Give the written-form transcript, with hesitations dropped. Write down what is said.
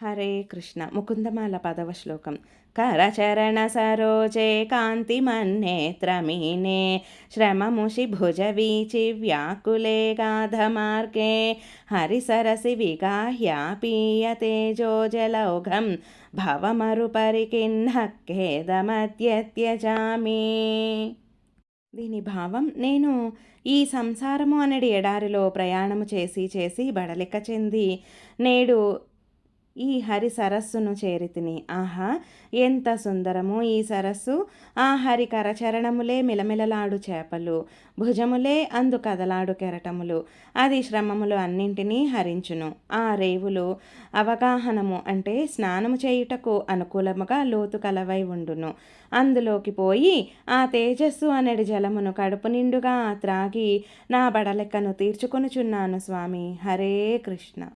హరే కృష్ణ. ముకుందమాల 10వ శ్లోకం. కరచరణ సరోజే కాంతిమన్నేత్రమీనే శ్రమముషి భుజవీచి వ్యాకులే గాధమార్గే హరిసరసి విగాహ్య పీయతేజోజలౌఘం భవమరుపరికిన్నఃఖేదమద్యత్యజామి. దీని భావం, నేను ఈ సంసారము అనడి ఎడారిలో ప్రయాణము చేసి చేసి బడలిక చెంది నేడు ఈ హరి సరస్సును చేరితిని. ఆహా, ఎంత సుందరము ఈ సరస్సు! ఆ హరి కరచరణములే మిలమిలలాడు చేపలు, భుజములే అందు కదలాడు కెరటములు. అది శ్రమములు అన్నింటినీ హరించును. ఆ రేవులు అవగాహనము అంటే స్నానము చేయుటకు అనుకూలముగా లోతు కలవై ఉండును. అందులోకి పోయి ఆ తేజస్సు అనడి జలమును కడుపు నిండుగా త్రాగి నా బడలెక్కను తీర్చుకొనుచున్నాను స్వామి. హరే కృష్ణ.